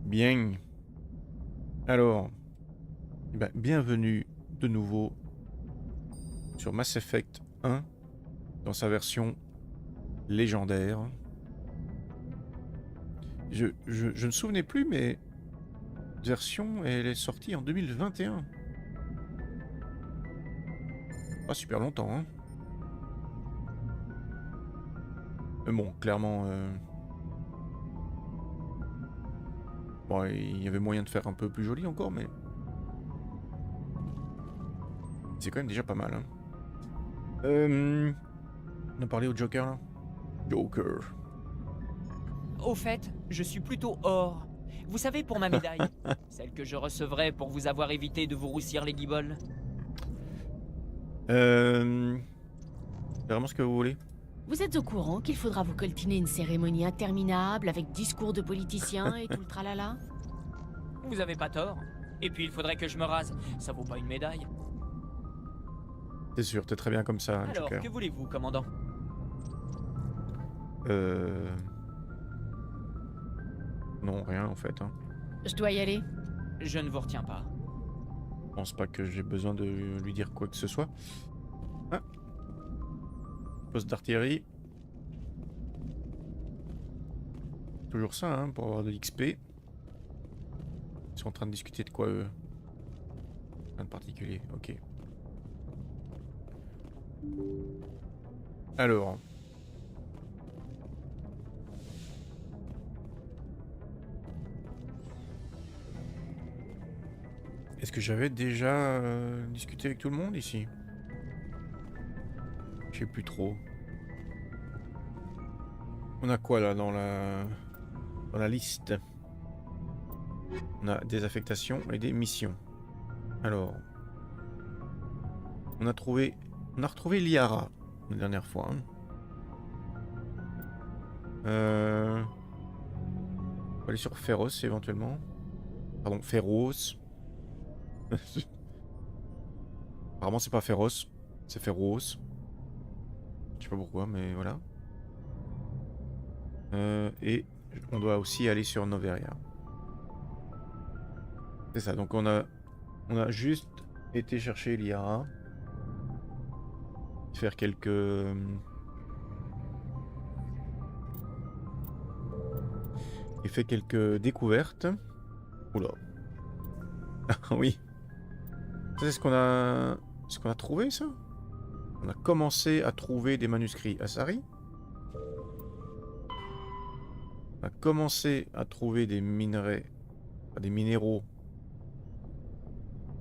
Bien. Alors, eh ben, bienvenue de nouveau sur Mass Effect 1 dans sa version légendaire. Je ne souvenais plus, mais version, elle est sortie en 2021. Pas super longtemps, hein. Mais bon, clairement, bon, il y avait moyen de faire un peu plus joli encore, mais c'est quand même déjà pas mal, hein. On a parlé au Joker, là. Joker. Au fait, je suis plutôt or. Vous savez, pour ma médaille, celle que je recevrai pour vous avoir évité de vous roussir les guibolles. C'est vraiment ce que vous voulez? Vous êtes au courant qu'il faudra vous coltiner une cérémonie interminable avec discours de politiciens et tout le tralala? Vous avez pas tort. Et puis il faudrait que je me rase. Ça vaut pas une médaille. C'est sûr, t'es très bien comme ça, Alors, Joker. que voulez-vous, commandant? Euh... Non, rien en fait, hein. Je dois y aller. Je ne vous retiens pas. Je pense pas que j'ai besoin de lui dire quoi que ce soit. Ah. Poste d'artillerie. Toujours ça, hein, pour avoir de l'XP. Ils sont en train de discuter de quoi, eux? Rien de particulier, ok. Alors... Est-ce que j'avais déjà discuté avec tout le monde ici? Je sais plus trop. On a quoi là dans la liste? On a des affectations et des missions. Alors, on a retrouvé Liara la dernière fois, hein. On va aller sur Féros éventuellement. Pardon, Féros. Apparemment c'est pas Féros, c'est Féros. Je sais pas pourquoi, mais voilà. Et on doit aussi aller sur Noveria. C'est ça, donc on a juste été chercher Liara. Faire quelques... et fait quelques découvertes. Oula. Ah oui. Ça, c'est ce qu'on a... ce qu'on a trouvé, ça? On a commencé à trouver des manuscrits Asari. On a commencé à trouver des minerais... Enfin, des minéraux.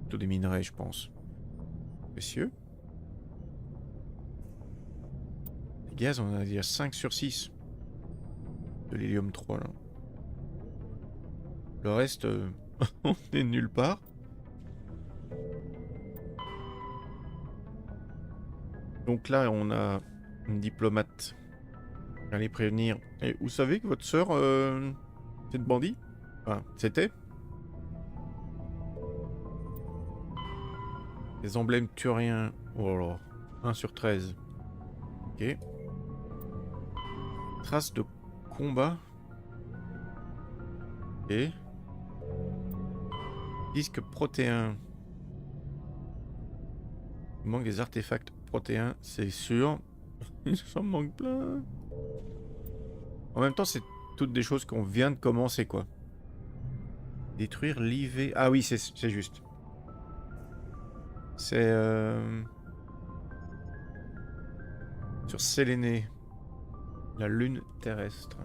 Plutôt des minerais, je pense. Précieux. Les gaz, on a déjà 5 sur 6. De l'hélium 3, là. Le reste, on est nulle part. Donc là, on a une diplomate. Allez prévenir. Et vous savez que votre sœur, c'est de bandit? Enfin, c'était. Les emblèmes turiens. Oh là là. 1 sur 13. Ok. Traces de combat. Et disque protéin. Il manque des artefacts protéins, c'est sûr. Il s'en manque plein. En même temps, c'est toutes des choses qu'on vient de commencer, quoi. Détruire l'IV... Ah oui, c'est juste. C'est... sur Séléné. La lune terrestre.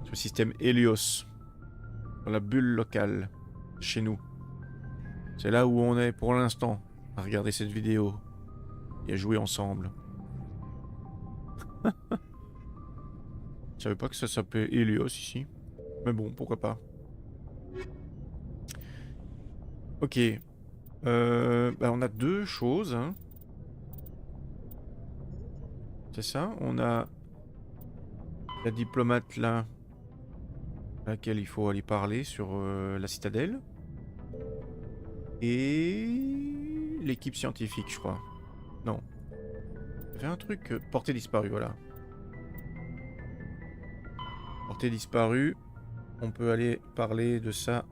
Sur le système Hélios. Dans la bulle locale. Chez nous. C'est là où on est pour l'instant. À regarder cette vidéo. Et à jouer ensemble. Je savais pas que ça s'appelait Hélios ici. Mais bon, pourquoi pas. Ok. Bah on a deux choses, hein. C'est ça. On a la diplomate là, à laquelle il faut aller parler sur la citadelle. Et l'équipe scientifique, je crois. Non. Il y avait un truc portée disparue, voilà. portée disparue. On peut aller parler de ça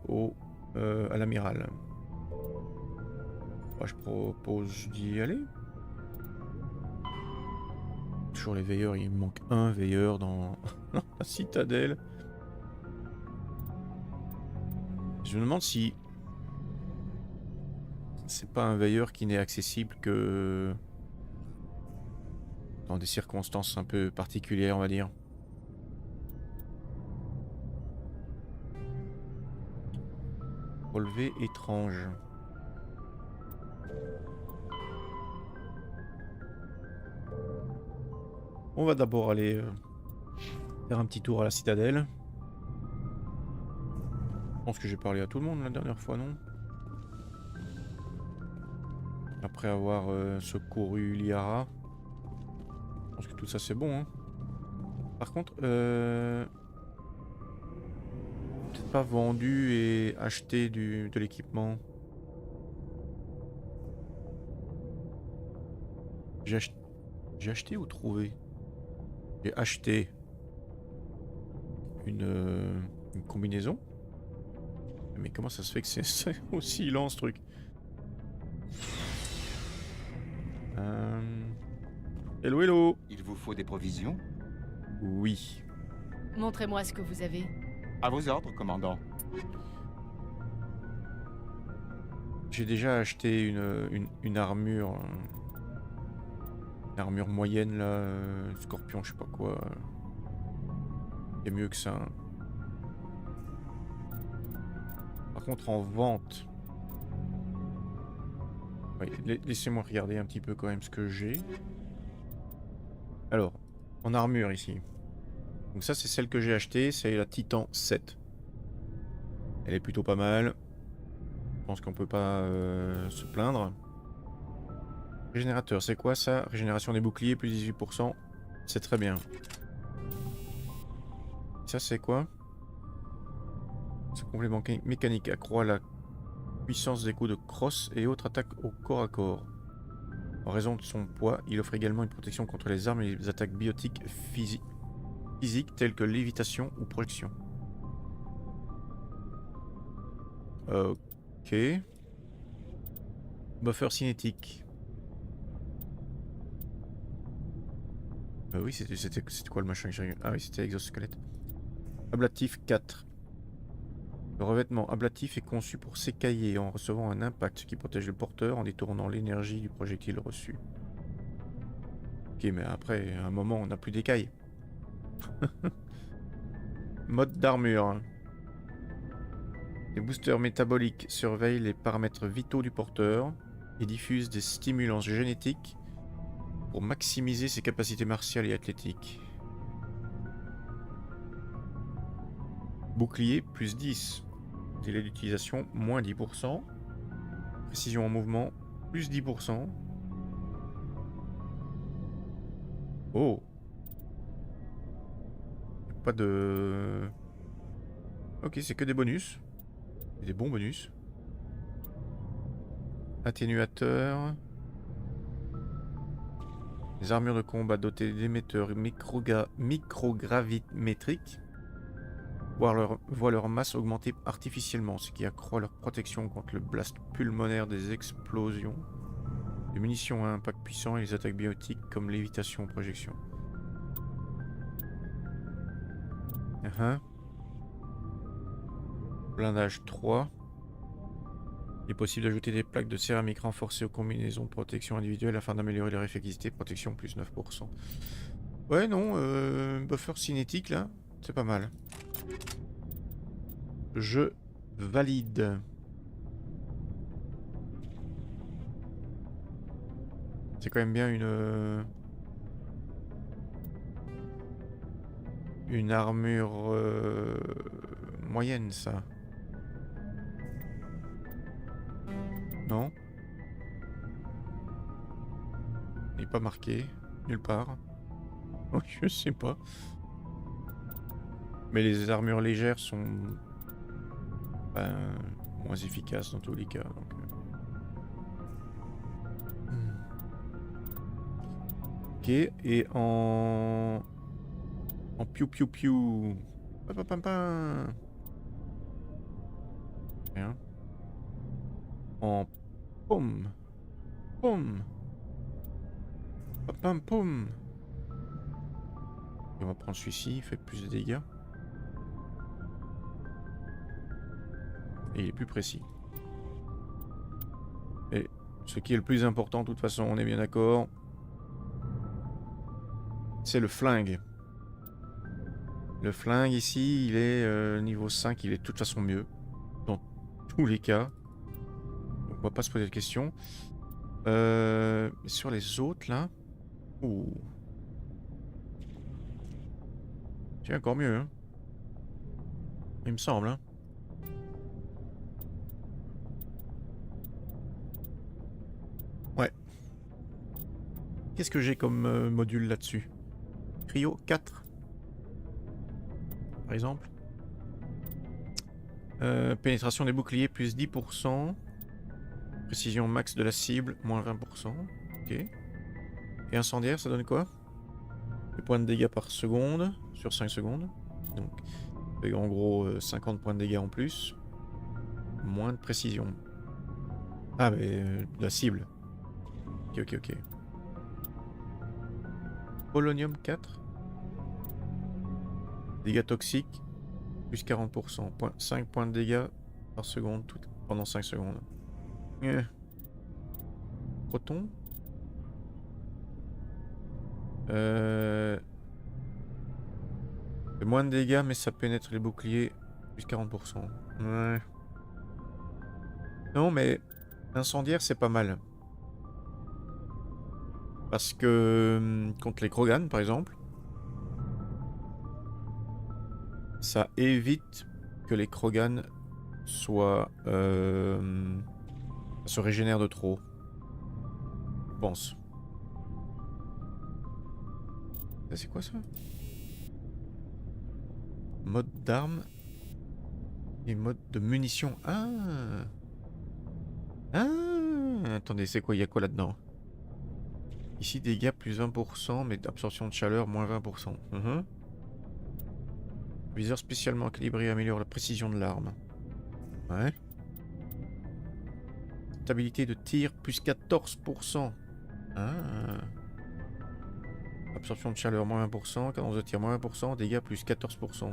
à l'amiral. Moi, je propose d'y aller. Toujours les veilleurs, il me manque un veilleur dans la citadelle. Je me demande si c'est pas un veilleur qui n'est accessible que dans des circonstances un peu particulières, on va dire. Relevé étrange. On va d'abord aller faire un petit tour à la citadelle. Je pense que j'ai parlé à tout le monde la dernière fois, non? Après avoir secouru Liara. Je pense que tout ça c'est bon, hein. Par contre, peut-être pas vendu et acheté de l'équipement. J'ai acheté ou trouvé? J'ai acheté une combinaison. Mais comment ça se fait que c'est aussi lent ce truc? Hello, hello. Il vous faut des provisions? Oui. Montrez-moi ce que vous avez. À vos ordres, commandant. J'ai déjà acheté une armure. Une armure moyenne là. Scorpion, je sais pas quoi. C'est mieux que ça. Par contre, en vente. Oui, laissez-moi regarder un petit peu quand même ce que j'ai. Alors, en armure ici. Donc ça c'est celle que j'ai achetée, c'est la Titan 7. Elle est plutôt pas mal. Je pense qu'on peut pas se plaindre. Régénérateur, c'est quoi ça? Régénération des boucliers, plus 18%. C'est très bien. Ça c'est quoi? Ce complément mécanique accroît la puissance des coups de crosse et autres attaques au corps à corps. En raison de son poids, il offre également une protection contre les armes et les attaques biotiques physiques telles que lévitation ou projection. Ok. Buffer cinétique. Oui, c'était quoi le machin que j'ai... Ah oui, c'était exosquelette. Ablatif 4. Le revêtement ablatif est conçu pour s'écailler en recevant un impact, ce qui protège le porteur en détournant l'énergie du projectile reçu. Ok, mais après, à un moment, on n'a plus d'écailles. Mode d'armure. Les boosters métaboliques surveillent les paramètres vitaux du porteur et diffusent des stimulants génétiques pour maximiser ses capacités martiales et athlétiques. Bouclier plus 10. Délai d'utilisation moins 10%. Précision en mouvement plus 10%. Oh. Pas de... Ok, c'est que des bonus. Des bons bonus. Atténuateur. Les armures de combat dotées d'émetteurs microgravimétriques voient leur masse augmenter artificiellement, ce qui accroît leur protection contre le blast pulmonaire des explosions, les munitions à impact puissant et les attaques biotiques comme lévitation ou projection. Blindage 3. Il est possible d'ajouter des plaques de céramique renforcées aux combinaisons de protection individuelle afin d'améliorer leur efficacité. Protection plus 9%. Ouais, non, buffer cinétique là, c'est pas mal. Je valide. C'est quand même bien une armure moyenne, ça. Non? Il n'est pas marqué, nulle part. Oh, je sais pas. Mais les armures légères sont moins efficaces dans tous les cas. Donc, Ok, et en piou piou piou. Pam. Rien. En poum. Poum. Pam poum. Et on va prendre celui-ci, il fait plus de dégâts. Et il est plus précis. Et ce qui est le plus important, de toute façon, on est bien d'accord, c'est le flingue. Le flingue ici, il est niveau 5, il est de toute façon mieux. Dans tous les cas. Donc on va pas se poser de questions. Sur les autres, là... Ouh. C'est encore mieux, hein. Il me semble, hein. Ouais. Qu'est-ce que j'ai comme module là-dessus? Cryo 4. Par exemple. Pénétration des boucliers, plus 10%. Précision max de la cible, moins 20%. Ok. Et incendiaire, ça donne quoi? Des points de dégâts par seconde, sur 5 secondes. Donc, en gros, 50 points de dégâts en plus. Moins de précision. Ah, mais de la cible. Ok. Polonium 4. Dégâts toxiques, plus 40%. 5 points de dégâts par seconde pendant 5 secondes. Proton. Moins de dégâts, mais ça pénètre les boucliers, plus 40%. Ouais. Non, mais incendiaire, c'est pas mal. Parce que contre les Krogan, par exemple, ça évite que les Krogan soient... se régénèrent de trop. Je pense. C'est quoi ça? Mode d'arme et mode de munitions. Ah! Attendez, c'est quoi? Il y a quoi là-dedans? Ici, dégâts plus 20%, mais absorption de chaleur moins 20%. Viseur spécialement équilibré améliore la précision de l'arme. Ouais. Stabilité de tir plus 14%. Ah. Absorption de chaleur moins 20%, cadence de tir moins 20%, dégâts plus 14%.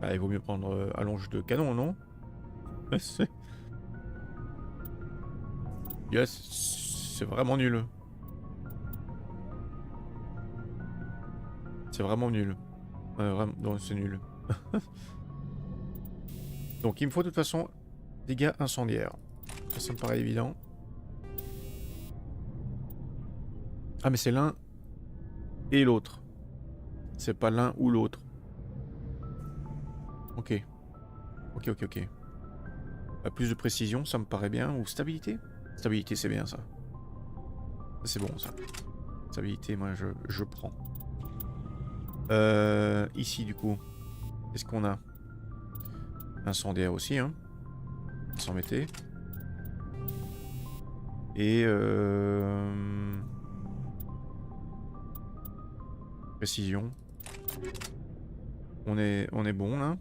Ah, il vaut mieux prendre allonge de canon, non? Yes, c'est vraiment nul. C'est vraiment nul. Vraiment, non, c'est nul. Donc il me faut de toute façon dégâts incendiaires. Ça me paraît évident. Ah mais c'est l'un et l'autre. C'est pas l'un ou l'autre. Ok. Plus de précision, ça me paraît bien. Ou stabilité? Stabilité, c'est bien ça. C'est bon ça. Stabilité, moi je prends. Ici du coup, qu'est-ce qu'on a? Incendiaire aussi, hein. S'en mettait. Et précision. On est bon là.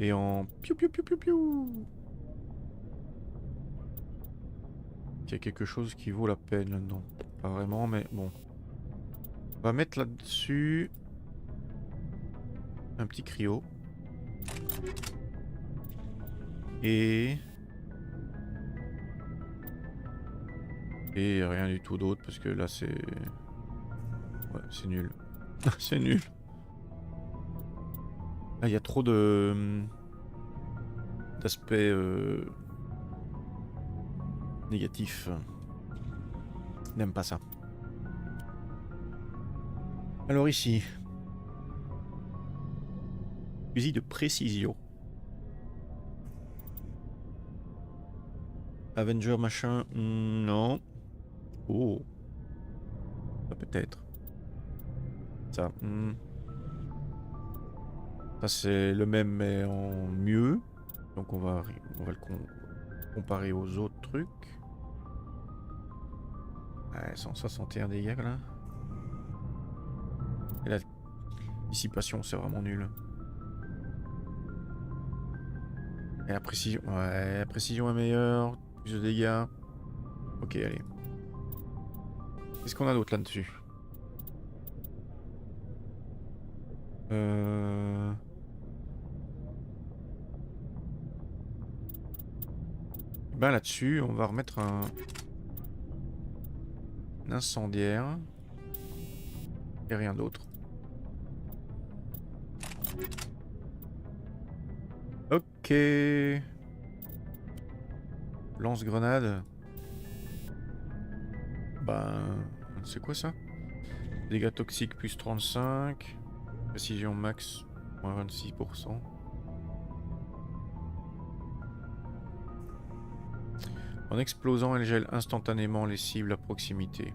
Et en piou. Il y a quelque chose qui vaut la peine là-dedans. Pas vraiment, mais bon. On va mettre là-dessus un petit cryo. Et rien du tout d'autre parce que là c'est... Ouais, c'est nul. C'est nul. Ah, il y a trop d'aspects négatifs. N'aime pas ça. Alors ici. Fusil de précision. Avenger machin, non. Oh. Ça peut-être. Ça. Ça c'est le même mais en mieux. Donc on va le comparer aux autres trucs. Ouais, 161 dégâts là. Et la dissipation, c'est vraiment nul. Et la précision, ouais, la précision est meilleure. Plus de dégâts. Ok, allez. Qu'est-ce qu'on a d'autre là-dessus? Ben là-dessus, on va remettre un incendiaire. Et rien d'autre. Ok. Lance-grenade. Ben, c'est quoi ça? Dégâts toxiques plus 35. Précision max, moins 26%. En explosant, elle gèle instantanément les cibles à proximité.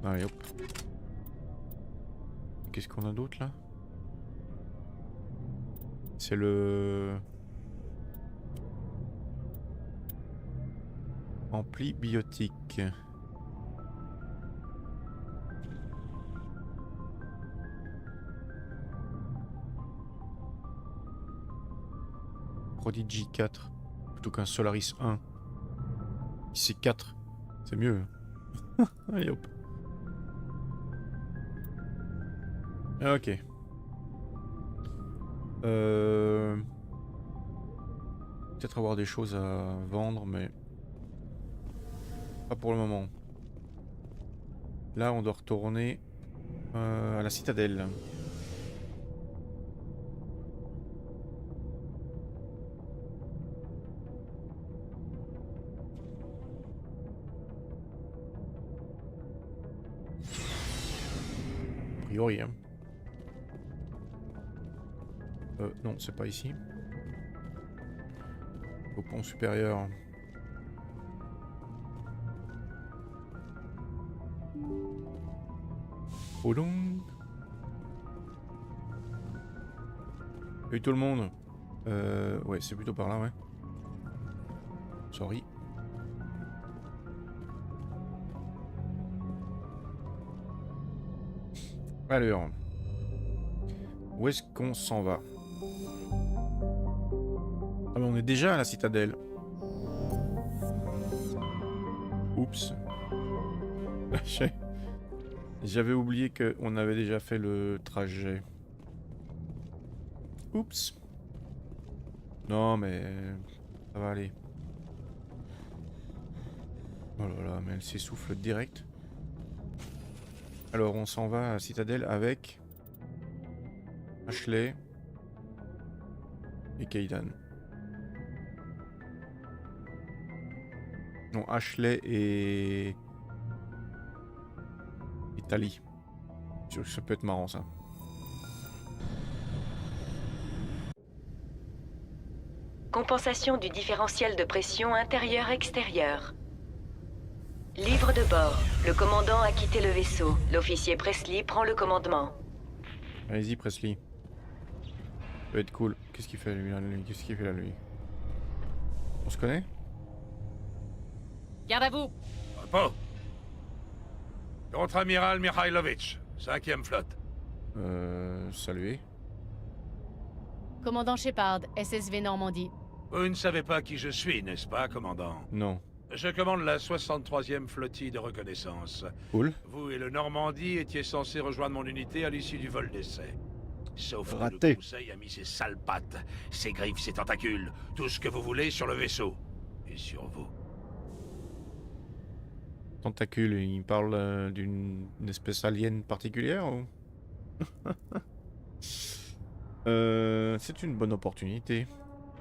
Allez hop. Qu'est-ce qu'on a d'autre là? C'est le... ampli biotique. Prodigy 4 plutôt qu'un Solaris 1. Si c'est 4, c'est mieux. Allez hop. Ok. Peut-être avoir des choses à vendre, mais pas pour le moment. Là, on doit retourner à la citadelle. A priori, hein. Non, c'est pas ici. Au pont supérieur. Oulong. Salut tout le monde. Ouais, c'est plutôt par là, ouais. Sorry. Alors. Où est-ce qu'on s'en va? Ah mais on est déjà à la citadelle. Oups. J'avais oublié qu'on avait déjà fait le trajet. Oups. Non mais... ça va aller. Oh là là, mais elle s'essouffle direct. Alors on s'en va à la citadelle avec... Ashley... et Kaidan. Non, Ashley et Tali. Ça peut être marrant ça. Compensation du différentiel de pression intérieur-extérieur. Livre de bord. Le commandant a quitté le vaisseau. L'officier Presley prend le commandement. Allez-y Presley. Ça va être cool. Qu'est-ce qu'il fait lui là, lui? Qu'est-ce qu'il fait là lui? On se connaît? Garde à vous! Repos. Contre-amiral Mikhailovitch, 5e flotte. Saluez. Commandant Shepard, SSV Normandie. Vous ne savez pas qui je suis, n'est-ce pas, commandant? Non. Je commande la 63e flottille de reconnaissance. Cool. Vous et le Normandie étiez censés rejoindre mon unité à l'issue du vol d'essai. Sauf que Raté. le Conseil a mis ses sales pattes, ses griffes, ses tentacules, tout ce que vous voulez sur le vaisseau. Et sur vous. Tentacule, il parle d'une espèce alien particulière ou... c'est une bonne opportunité.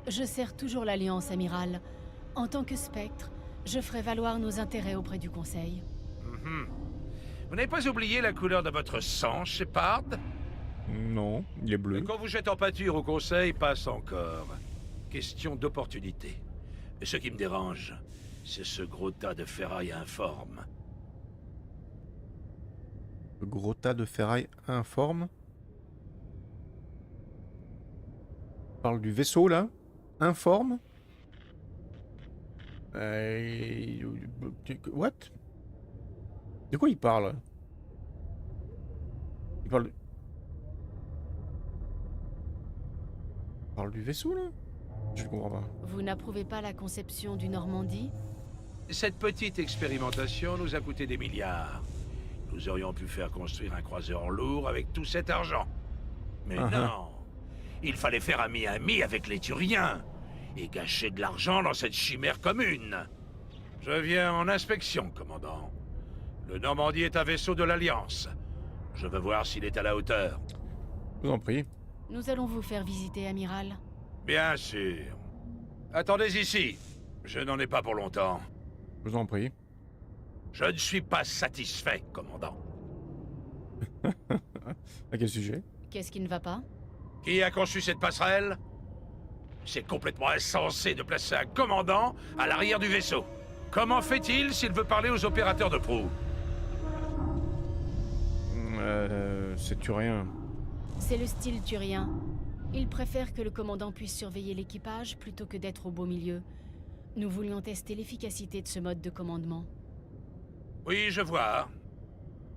Je sers toujours l'Alliance, amiral. En tant que spectre, je ferai valoir nos intérêts auprès du Conseil. Mhm. Vous n'avez pas oublié la couleur de votre sang, Shepard? Non, il est bleu. Quand vous jette en pâture au Conseil, passe encore. Question d'opportunité. Et ce qui me dérange, c'est ce gros tas de ferraille informe. Le gros tas de ferraille informe. parle du vaisseau, là. Informe. What? De quoi il parle? Il parle... Il parle du vaisseau, là? Je ne comprends pas. Vous n'approuvez pas la conception du Normandie? Cette petite expérimentation nous a coûté des milliards. Nous aurions pu faire construire un croiseur lourd avec tout cet argent. Mais non. Il fallait faire ami-ami avec les Turiens et gâcher de l'argent dans cette chimère commune. Je viens en inspection, commandant. Le Normandie est un vaisseau de l'Alliance. Je veux voir s'il est à la hauteur. Je vous en prie. Nous allons vous faire visiter, amiral. Bien sûr. Attendez ici. Je n'en ai pas pour longtemps. Je vous en prie. Je ne suis pas satisfait, commandant. À quel sujet? Qu'est-ce qui ne va pas? Qui a conçu cette passerelle? C'est complètement insensé de placer un commandant à l'arrière du vaisseau. Comment fait-il s'il veut parler aux opérateurs de proue? C'est turien. C'est le style turien. Il préfère que le commandant puisse surveiller l'équipage plutôt que d'être au beau milieu. Nous voulions tester l'efficacité de ce mode de commandement. Oui, je vois.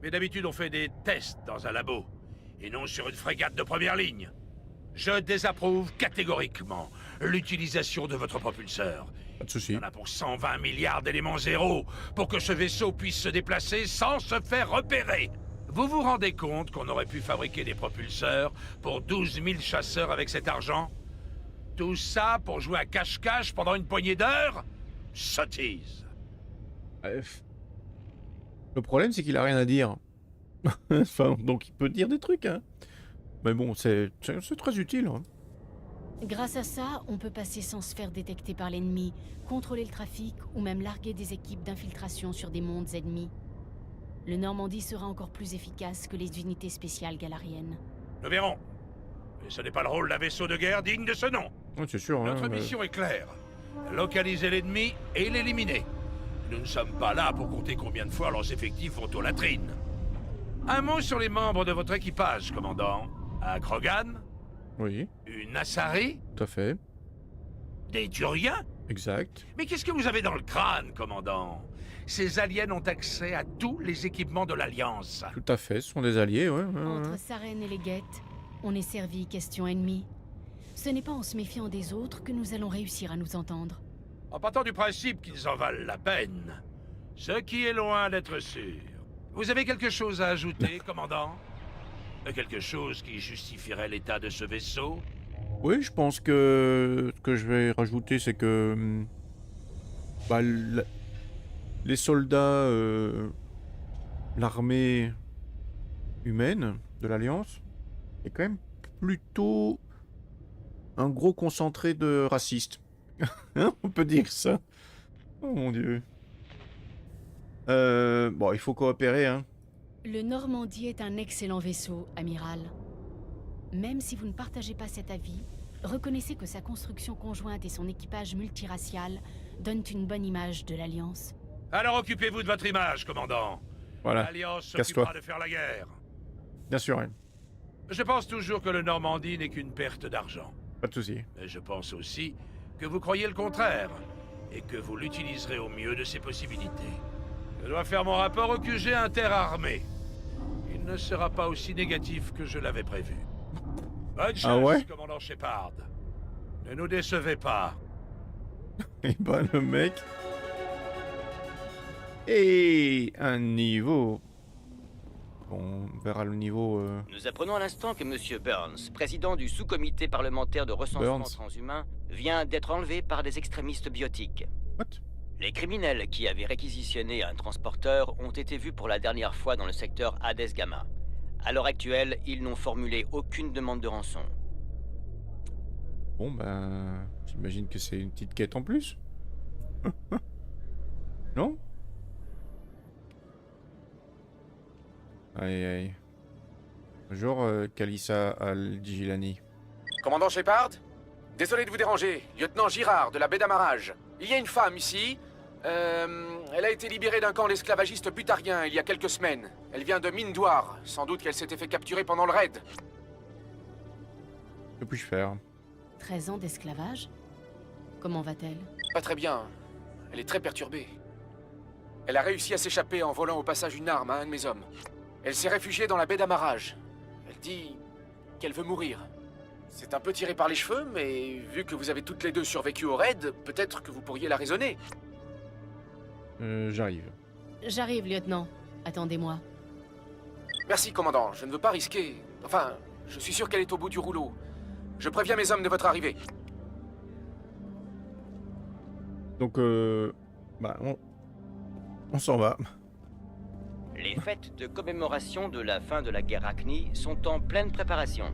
Mais d'habitude, on fait des tests dans un labo, et non sur une frégate de première ligne. Je désapprouve catégoriquement l'utilisation de votre propulseur. Pas de Il souci. y en a pour 120 milliards d'éléments zéro pour que ce vaisseau puisse se déplacer sans se faire repérer. Vous vous rendez compte qu'on aurait pu fabriquer des propulseurs pour 12 000 chasseurs avec cet argent? Tout ça pour jouer à cache-cache pendant une poignée d'heures? Sottise. Le problème, c'est qu'il a rien à dire. Enfin, donc il peut dire des trucs, hein. Mais bon, c'est très utile, hein. Grâce à ça, on peut passer sans se faire détecter par l'ennemi, contrôler le trafic ou même larguer des équipes d'infiltration sur des mondes ennemis. Le Normandie sera encore plus efficace que les unités spéciales galariennes. Nous verrons. Mais ce n'est pas le rôle d'un vaisseau de guerre digne de ce nom. Ouais, c'est sûr, hein. Notre mission est claire. Localiser l'ennemi et l'éliminer. Nous ne sommes pas là pour compter combien de fois leurs effectifs vont aux latrines. Un mot sur les membres de votre équipage, commandant. Un Krogan, Oui, une Asari, tout à fait. des Turiens. Exact. Mais qu'est-ce que vous avez dans le crâne, commandant? Ces aliens ont accès à tous les équipements de l'Alliance. Tout à fait, ce sont des alliés, ouais. Entre Saren et les Guettes, on est servi question ennemie. Ce n'est pas en se méfiant des autres que nous allons réussir à nous entendre. En partant du principe qu'ils en valent la peine, ce qui est loin d'être sûr. Vous avez quelque chose à ajouter, commandant? Quelque chose qui justifierait l'état de ce vaisseau? Oui, je pense que ce que je vais rajouter, c'est que bah, les soldats, l'armée humaine de l'Alliance est quand même plutôt un gros concentré de racistes. Hein, on peut dire ça. Oh mon dieu. Bon, il faut coopérer, hein. Le Normandie est un excellent vaisseau, amiral. Même si vous ne partagez pas cet avis, reconnaissez que sa construction conjointe et son équipage multiracial donnent une bonne image de l'Alliance. Alors occupez-vous de votre image, commandant. Voilà, L'Alliance casse-toi. s'occupera de faire la guerre. Bien sûr, hein. Je pense toujours que le Normandie n'est qu'une perte d'argent. Pas de souci. Mais je pense aussi que vous croyez le contraire, et que vous l'utiliserez au mieux de ses possibilités. Je dois faire mon rapport au QG interarmé. Il ne sera pas aussi négatif que je l'avais prévu. Bonne chance, Ah ouais? commandant Shepard. Ne nous décevez pas. Et bah le mec. Et un niveau. Bon, on verra le niveau. Nous apprenons à l'instant que M. Burns, président du sous-comité parlementaire de recensement Burns. transhumain, vient d'être enlevé par des extrémistes biotiques. What? Les criminels qui avaient réquisitionné un transporteur ont été vus pour la dernière fois dans le secteur Hades Gamma. À l'heure actuelle, ils n'ont formulé aucune demande de rançon. Bon, ben. J'imagine que c'est une petite quête en plus. Non? Aïe aïe. Bonjour, Kalissa Al-Djilani. Commandant Shepard? Désolé de vous déranger, lieutenant Girard de la baie d'Amarage. Il y a une femme ici. Elle a été libérée d'un camp d'esclavagistes putarien il y a quelques semaines. Elle vient de Mindouar. Sans doute qu'elle s'était fait capturer pendant le raid. Que puis-je faire? 13 ans d'esclavage? Comment va-t-elle? Pas très bien. Elle est très perturbée. Elle a réussi à s'échapper en volant au passage une arme à un de mes hommes. Elle s'est réfugiée dans la baie d'Amarrage. Elle dit qu'elle veut mourir. C'est un peu tiré par les cheveux, mais vu que vous avez toutes les deux survécu au raid, peut-être que vous pourriez la raisonner. J'arrive. J'arrive, lieutenant. Attendez-moi. Merci, commandant. Je ne veux pas risquer... Enfin, je suis sûr qu'elle est au bout du rouleau. Je préviens mes hommes de votre arrivée. Donc, bah, on s'en va. Les fêtes de commémoration de la fin de la guerre Rachni sont en pleine préparation.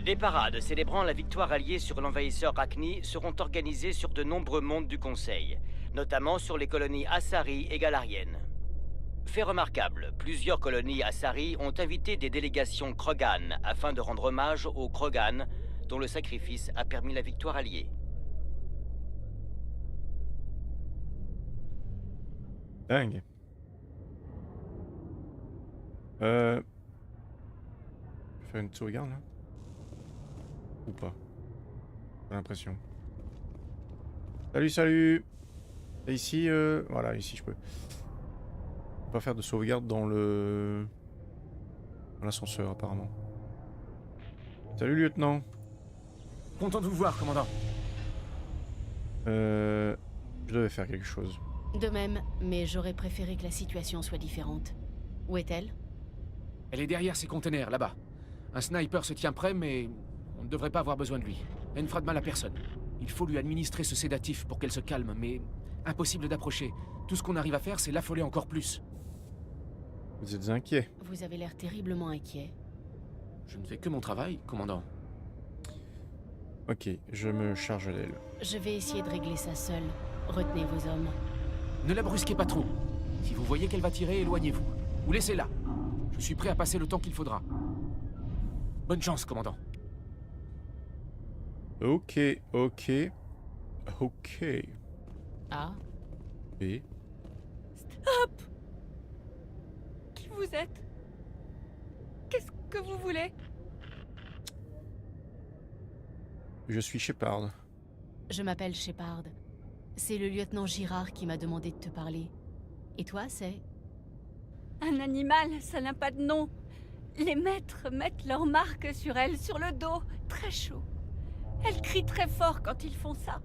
Des parades célébrant la victoire alliée sur l'envahisseur Rachni seront organisées sur de nombreux mondes du Conseil, notamment sur les colonies Asari et Galariennes. Fait remarquable, plusieurs colonies Asari ont invité des délégations Krogan afin de rendre hommage aux Krogan, dont le sacrifice a permis la victoire alliée. Dingue. Je vais faire une sauvegarde là? Ou pas? J'ai l'impression. Salut, salut! Et ici, voilà, ici je peux. Pas faire de sauvegarde dans le... dans l'ascenseur apparemment. Salut lieutenant. Content de vous voir, commandant. Je devais faire quelque chose. De même, mais j'aurais préféré que la situation soit différente. Où est-elle? Elle est derrière ces containers, là-bas. Un sniper se tient prêt, mais on ne devrait pas avoir besoin de lui. Elle ne fera de mal à personne. Il faut lui administrer ce sédatif pour qu'elle se calme, mais impossible d'approcher. Tout ce qu'on arrive à faire, c'est l'affoler encore plus. Vous êtes inquiet? Vous avez l'air terriblement inquiet. Je ne fais que mon travail, commandant. Ok, je me charge d'elle. Je vais essayer de régler ça seul. Retenez vos hommes. Ne la brusquez pas trop. Si vous voyez qu'elle va tirer, éloignez-vous. Ou laissez-la. Je suis prêt à passer le temps qu'il faudra. Bonne chance, commandant. Ok, ok. Ok. Ah, B. Stop! Qui vous êtes? Qu'est-ce que vous voulez? Je suis Shepard. je m'appelle Shepard. C'est le lieutenant Girard qui m'a demandé de te parler. Et toi, c'est... Un animal, ça n'a pas de nom. Les maîtres mettent leur marque sur elle, sur le dos, très chaud. Elles crient très fort quand ils font ça.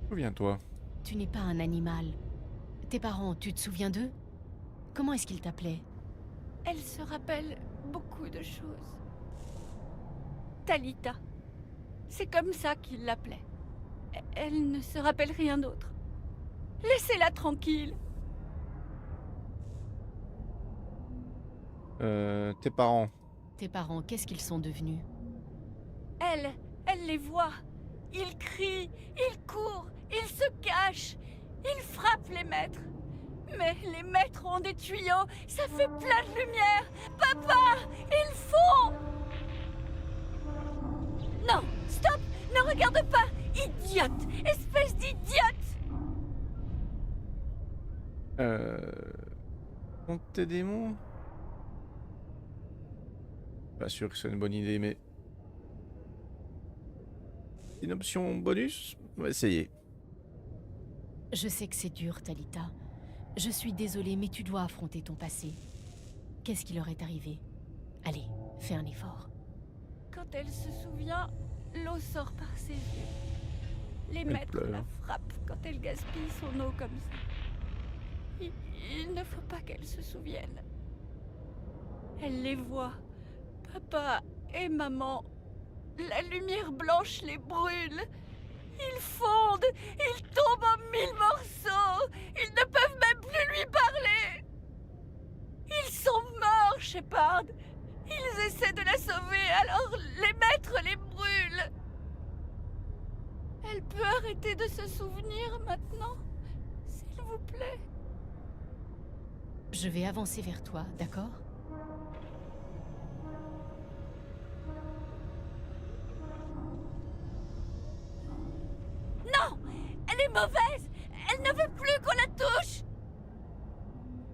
Souviens-toi. Tu n'es pas un animal. Tes parents, tu te souviens d'eux? Comment est-ce qu'ils t'appelaient? Elle se rappelle beaucoup de choses. Talita. C'est comme ça qu'ils l'appelaient. Elle ne se rappelle rien d'autre. Laissez-la tranquille. Tes parents. Tes parents, qu'est-ce qu'ils sont devenus? Elle les voit. Ils crient, ils courent, ils se cachent. Ils frappent les maîtres. Mais les maîtres ont des tuyaux, ça fait plein de lumière. Papa, ils font... Non, stop, ne regarde pas. Idiote, espèce d'idiote. Contre tes démons? Pas sûr que c'est une bonne idée, mais... Une option bonus? On va essayer. Je sais que c'est dur, Talita. Je suis désolée, mais tu dois affronter ton passé. Qu'est-ce qui leur est arrivé? Allez, fais un effort. Quand elle se souvient, l'eau sort par ses yeux. Les Elle maîtres pleure. la frappent quand elle gaspille son eau comme ça. Il ne faut pas qu'elle se souvienne. Elle les voit. Papa et maman. La lumière blanche les brûle. Ils fondent. Ils tombent en 1000 morceaux. Ils ne peuvent même plus lui parler. Ils sont morts, Shepard. Ils essaient de la sauver, alors les maîtres les brûlent. Elle peut arrêter de se souvenir maintenant, s'il vous plaît. Je vais avancer vers toi, d'accord?